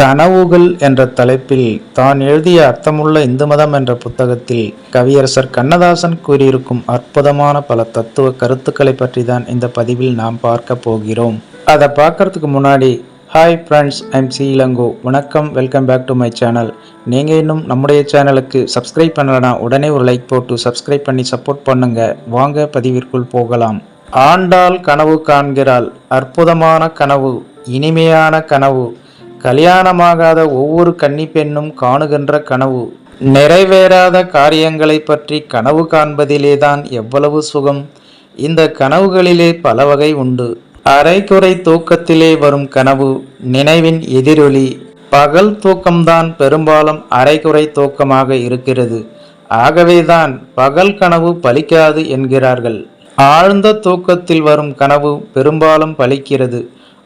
கனவுகள் என்ற தலைப்பில் தான் எழுதிய அர்த்தமுள்ள இந்து மதம் என்ற புத்தகத்தில் கவியரசர் கண்ணதாசன் கூறியிருக்கும் அற்புதமான பல தத்துவ கருத்துக்களை பற்றி தான் இந்த பதிவில் நாம் பார்க்க போகிறோம். அதை பார்க்கறதுக்கு முன்னாடி hi friends, I'm C Elango. வணக்கம், welcome back to my channel. நீங்கள் இன்னும் நம்முடைய சேனலுக்கு சப்ஸ்கிரைப் பண்ணலனா உடனே ஒரு லைக் போட்டு சப்ஸ்கிரைப் பண்ணி சப்போர்ட் பண்ணுங்க. வாங்க பதிவிற்குள் போகலாம். ஆண்டாள் கனவு காண்கிறாள். அற்புதமான கனவு, இனிமையான கனவு, கல்யாணமாகாத ஒவ்வொரு கன்னி பெண்ணும் காணுகின்ற கனவு. நிறைவேறாத காரியங்களை பற்றி கனவு காண்பதிலேதான் எவ்வளவு சுகம். இந்த கனவுகளிலே பல வகை உண்டு. அரைக்குறை தூக்கத்திலே வரும் கனவு நினைவின் எதிரொலி. பகல் தூக்கம்தான் பெரும்பாலும் அரைக்குறை தூக்கமாக இருக்கிறது. ஆகவேதான் பகல் கனவு பலிக்காது என்கிறார்கள். ஆழ்ந்த தூக்கத்தில் வரும் கனவு பெரும்பாலும் பலிக்கிறது.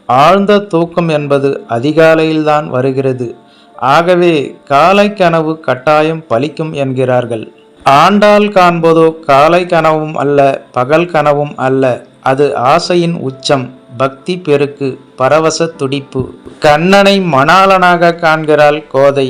ஆழ்ந்த தூக்கம் என்பது அதிகாலையில்தான் வருகிறது. ஆகவே காலை கனவு கட்டாயம் பலிக்கும் என்கிறார்கள். ஆண்டாள் காண்பதோ காலை கனவும் அல்ல, பகல் கனவும் அல்ல. அது ஆசையின் உச்சம், பக்தி பெருக்கு, பரவச துடிப்பு. கண்ணனை மணாளனாக காண்கிறாள் கோதை.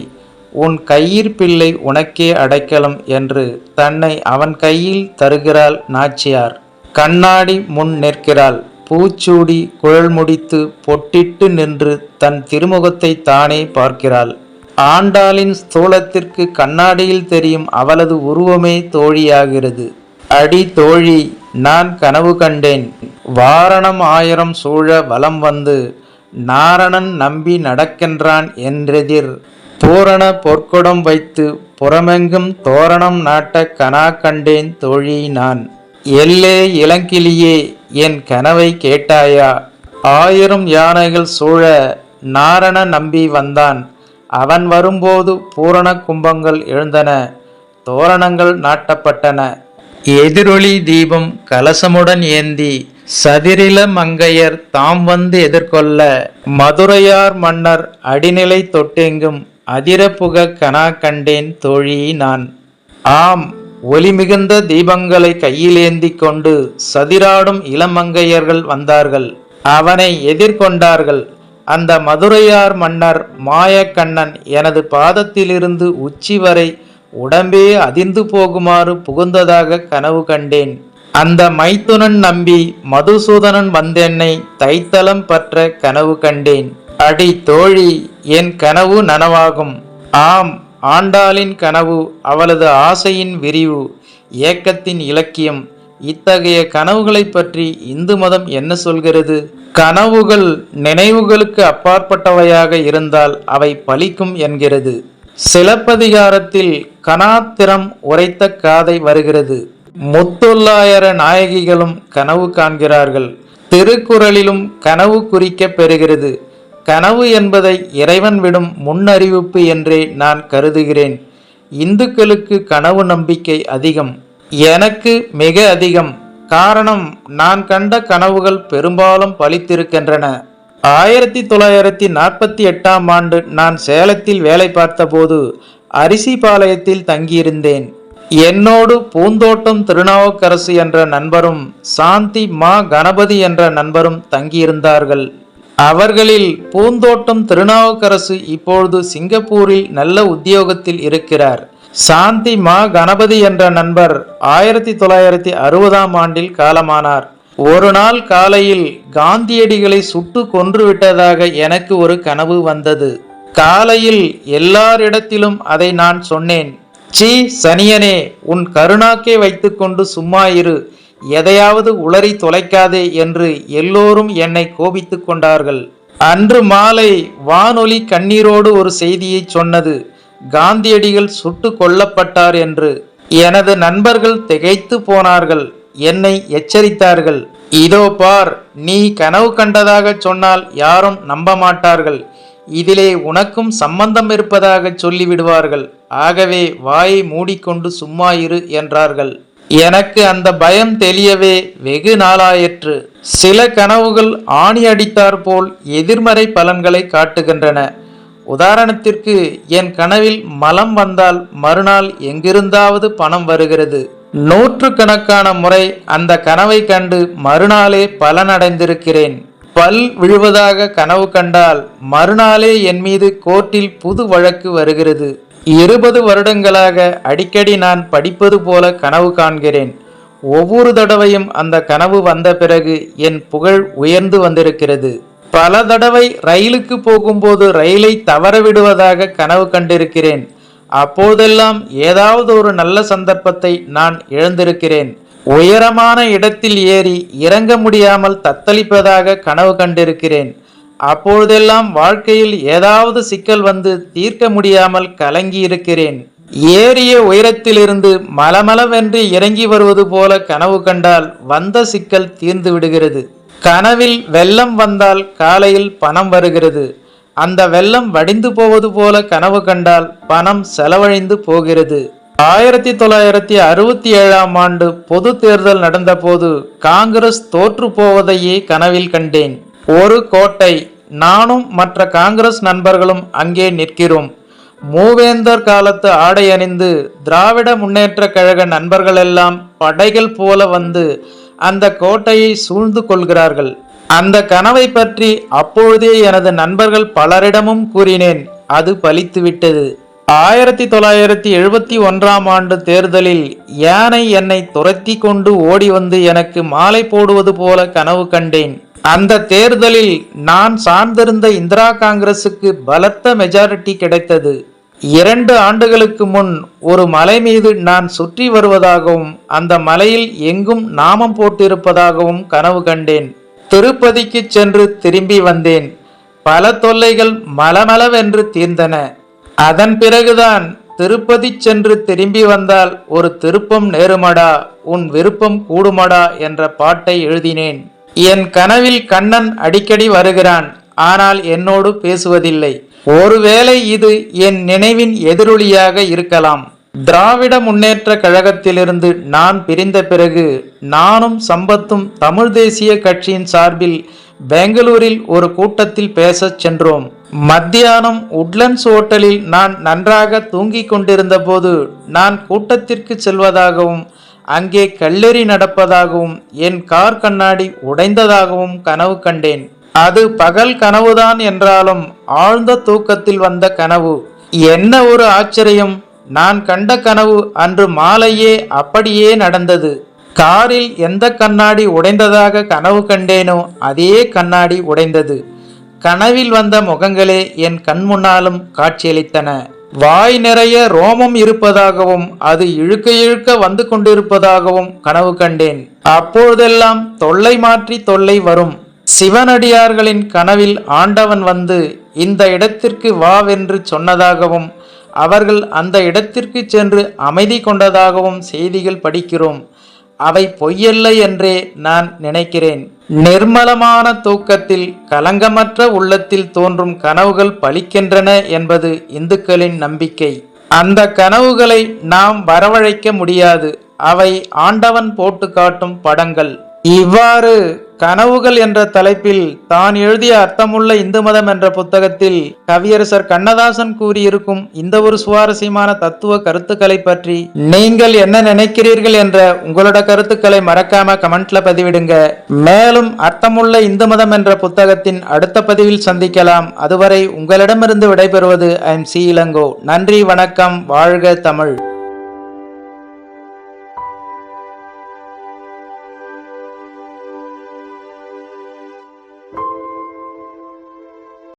உன் கையிற் பிள்ளை உனக்கே அடைக்கலம் என்று தன்னை அவன் கையில் தருகிறாள் நாச்சியார். கண்ணாடி முன் நிற்கிறாள். பூச்சூடி குழல் முடித்து பொட்டிட்டு நின்று தன் திருமுகத்தை தானே பார்க்கிறாள். ஆண்டாளின் ஸ்தூலத்திற்கு கண்ணாடியில் தெரியும் அவளது உருவமே தோழியாகிறது. அடி தோழி, நான் கனவு கண்டேன். வாரணம் 1000 சூழ வலம் வந்து நாரணன் நம்பி நடக்கின்றான் என்றெதிர் பூரண பொற்குடம் வைத்து புறமெங்கும் தோரணம் நாட்ட கனா கண்டேன் தோழி நான். எல்லே இளங்கிளியே, என் கனவை கேட்டாயா? 1000 யானைகள் சூழ நாரண நம்பி வந்தான். அவன் வரும்போது பூரண கும்பங்கள் எழுந்தன, தோரணங்கள் நாட்டப்பட்டன. எதிரொலி தீபம் கலசமுடன் ஏந்தி சதிரில மங்கையர் தாம் வந்து எதிர்கொள்ள மதுரையார் மன்னர் அடிநிலை தொட்டெங்கும் அதிரப்புக கனா கண்டேன் தோழி நான். ஆம், ஒளி மிகுந்த தீபங்களை கையிலேந்தி கொண்டு சதிராடும் இளமங்கையர்கள் வந்தார்கள். அவனை எதிர்கொண்டார்கள். அந்த மதுரையார் மன்னர் மாயக்கண்ணன் எனது பாதத்திலிருந்து உச்சி வரை உடம்பே அதிர்ந்து போகுமாறு புகுந்ததாக கனவு கண்டேன். அந்த மைத்துனன் நம்பி மதுசூதனன் வந்தென்னை தைத்தலம் பற்ற கனவு கண்டேன். அடி தோழி, என் கனவு நனவாகும். ஆம், ஆண்டாளின் கனவு அவளது ஆசையின் விரிவு, ஏக்கத்தின் இலக்கியம். இத்தகைய கனவுகளை பற்றி இந்து மதம் என்ன சொல்கிறது? கனவுகள் நினைவுகளுக்கு அப்பாற்பட்டவையாக இருந்தால் அவை பலிக்கும் என்கிறது. சிலப்பதிகாரத்தில் கனாத்திரம் உரைத்த காதை வருகிறது. முத்தொள்ளாயிர நாயகிகளும் கனவு காண்கிறார்கள். திருக்குறளிலும் கனவு குறிக்க பெறுகிறது. கனவு என்பதை இறைவன் விடும் முன்னறிவிப்பு என்றே நான் கருதுகிறேன். இந்துக்களுக்கு கனவு நம்பிக்கை அதிகம், எனக்கு மிக அதிகம். காரணம், நான் கண்ட கனவுகள் பெரும்பாலும் பலித்திருக்கின்றன. 1948ஆம் ஆண்டு நான் சேலத்தில் வேலை பார்த்தபோது அரிசிபாளையத்தில் தங்கியிருந்தேன். என்னோடு பூந்தோட்டம் திருநாவுக்கரசு என்ற நண்பரும் சாந்தி மா கணபதி என்ற நண்பரும் தங்கியிருந்தார்கள். அவர்களில் பூந்தோட்டம் திருநாவுக்கரசு இப்பொழுது சிங்கப்பூரில் நல்ல உத்தியோகத்தில் இருக்கிறார். சாந்தி மா கணபதி என்ற நண்பர் 1960ஆம் ஆண்டில் காலமானார். ஒரு நாள் காலையில் காந்தியடிகளை சுட்டு கொன்று விட்டதாக எனக்கு ஒரு கனவு வந்தது. காலையில் எல்லாரிடத்திலும் அதை நான் சொன்னேன். சீ சனியனே, உன் கருணாக்கே வைத்துக்கொண்டு சும்மா இரு, எதையாவது உளறி தொலைக்காதே என்று எல்லோரும் என்னை கோபித்து கொண்டார்கள். அன்று மாலை வானொலி கண்ணீரோடு ஒரு செய்தியை சொன்னது, காந்தியடிகள் சுட்டு கொல்லப்பட்டார் என்று. எனது நண்பர்கள் திகைத்து போனார்கள். என்னை எச்சரித்தார்கள். இதோ பார், நீ கனவு கண்டதாக சொன்னால் யாரும் நம்ப மாட்டார்கள். இதிலே உனக்கும் சம்பந்தம் இருப்பதாக சொல்லிவிடுவார்கள். ஆகவே வாயை மூடிக்கொண்டு சும்மா இரு என்றார்கள். எனக்கு அந்த பயம் தெளியவே வெகு நாளாயிற்று. சில கனவுகள் ஆணி அடித்தார் போல் எதிர்மறை பலன்களை காட்டுகின்றன. உதாரணத்திற்கு, என் கனவில் மலம் வந்தால் மறுநாள் எங்கிருந்தாவது பணம் வருகிறது. 100 கணக்கான முறை அந்த கனவை கண்டு மறுநாளே பலனடைந்திருக்கிறேன். பல் விழுவதாக கனவு கண்டால் மறுநாளே என் மீது கோர்ட்டில் புது வழக்கு வருகிறது. 20 வருடங்களாக அடிக்கடி நான் படிப்பது போல கனவு காண்கிறேன். ஒவ்வொரு தடவையும் அந்த கனவு வந்த பிறகு என் புகழ் உயர்ந்து வந்திருக்கிறது. பல தடவை ரயிலுக்கு போகும்போது ரயிலை தவறவிடுவதாக கனவு கண்டிருக்கிறேன். அப்போதெல்லாம் ஏதாவது ஒரு நல்ல சந்தர்ப்பத்தை நான் இழந்திருக்கிறேன். உயரமான இடத்தில் ஏறி இறங்க முடியாமல் தத்தளிப்பதாக கனவு கண்டிருக்கிறேன். அப்பொழுதெல்லாம் வாழ்க்கையில் ஏதாவது சிக்கல் வந்து தீர்க்க முடியாமல் கலங்கி இருக்கிறேன். ஏறிய உயரத்திலிருந்து மலமளவென்று இறங்கி வருவது போல கனவு கண்டால் வந்த சிக்கல் தீர்ந்து விடுகிறது. கனவில் வெள்ளம் வந்தால் காலையில் பணம் வருகிறது. அந்த வெள்ளம் வடிந்து போவது போல கனவு கண்டால் பணம் செலவழிந்து போகிறது. 1967ஆம் ஆண்டு பொது தேர்தல் நடந்தபோது காங்கிரஸ் தோற்று போவதையே கனவில் கண்டேன். ஒரு கோட்டை, நானும் மற்ற காங்கிரஸ் நண்பர்களும் அங்கே நிற்கிறோம். மூவேந்தர் காலத்து ஆடை அணிந்து திராவிட முன்னேற்ற கழக நண்பர்கள் எல்லாம் படைகள் போல வந்து அந்த கோட்டையை சூழ்ந்து கொள்கிறார்கள். அந்த கனவை பற்றி அப்பொழுதே எனது நண்பர்கள் பலரிடமும் கூறினேன். அது பலித்துவிட்டது. 1971ஆம் ஆண்டு தேர்தலில் யானை என்னை துரத்தி கொண்டு ஓடி வந்து எனக்கு மாலை போடுவது போல கனவு கண்டேன். அந்த தேர்தலில் நான் சார்ந்திருந்த இந்திரா காங்கிரசுக்கு பலத்த மெஜாரிட்டி கிடைத்தது. 2 ஆண்டுகளுக்கு முன் ஒரு மலை மீது நான் சுற்றி வருவதாகவும் அந்த மலையில் எங்கும் நாமம் போட்டிருப்பதாகவும் கனவு கண்டேன். திருப்பதிக்கு சென்று திரும்பி வந்தேன். பல தொல்லைகள் மலமளவென்று தீர்ந்தன. அதன் பிறகுதான் திருப்பதி சென்று திரும்பி வந்தால் ஒரு திருப்பம் நேருமடா, உன் விருப்பம் கூடுமடா என்ற பாட்டை எழுதினேன். என் கனவில் கண்ணன் அடிக்கடி வருகிறான். ஆனால் என்னோடு பேசுவதில்லை. ஒருவேளை இது என் நினைவின் எதிரொலியாக இருக்கலாம். திராவிட முன்னேற்ற கழகத்திலிருந்து நான் பிரிந்த பிறகு நானும் சம்பத்தும் தமிழ் தேசிய கட்சியின் சார்பில் பெங்களூரில் ஒரு கூட்டத்தில் பேச சென்றோம். மத்தியானம் உட்லண்ட்ஸ் ஹோட்டலில் நான் நன்றாக தூங்கிக் கொண்டிருந்த போது நான் கூட்டத்திற்கு செல்வதாகவும் அங்கே கல்லெறி நடப்பதாகவும் என் கார் கண்ணாடி உடைந்ததாகவும் கனவு கண்டேன். அது பகல் கனவுதான் என்றாலும் ஆழ்ந்த தூக்கத்தில் வந்த கனவு. என்ன ஒரு ஆச்சரியம்! நான் கண்ட கனவு அன்று மாலையே அப்படியே நடந்தது. காரில் எந்த கண்ணாடி உடைந்ததாக கனவு கண்டேனோ அதே கண்ணாடி உடைந்தது. கனவில் வந்த முகங்களே என் கண் முன்னாலும் காட்சியளித்தன. வாய் நிறைய ரோமம் இருப்பதாகவும் அது இழுக்க இழுக்க வந்து கொண்டிருப்பதாகவும் கனவு கண்டேன். அப்பொழுதெல்லாம் தொல்லை மாற்றி தொல்லை வரும். சிவனடியார்களின் கனவில் ஆண்டவன் வந்து இந்த இடத்திற்கு வாவென்று சொன்னதாகவும் அவர்கள் அந்த இடத்திற்கு சென்று அமைதி கொண்டதாகவும் செய்திகள் படிக்கிறோம். அவை பொய்யல்ல என்றே நான் நினைக்கிறேன். நிர்மலமான தூக்கத்தில் கலங்கமற்ற உள்ளத்தில் தோன்றும் கனவுகள் பலிக்கின்றன என்பது இந்துக்களின் நம்பிக்கை. அந்த கனவுகளை நாம் வரவழைக்க முடியாது. அவை ஆண்டவன் போட்டு காட்டும் படங்கள். இவ்வாறு கனவுகள் என்ற தலைப்பில் தான் எழுதிய அர்த்தமுள்ள இந்து மதம் என்ற புத்தகத்தில் கவியரசர் கண்ணதாசன் கூறியிருக்கும் இந்த ஒரு சுவாரஸ்யமான தத்துவ கருத்துக்களை பற்றி நீங்கள் என்ன நினைக்கிறீர்கள் என்ற உங்களோட கருத்துக்களை மறக்காம கமெண்ட்ல பதிவிடுங்க. மேலும் அர்த்தமுள்ள இந்து மதம் என்ற புத்தகத்தின் அடுத்த பதிவில் சந்திக்கலாம். அதுவரை உங்களிடமிருந்து விடைபெறுவது ஐ எம் சி இளங்கோ. நன்றி, வணக்கம், வாழ்க தமிழ்.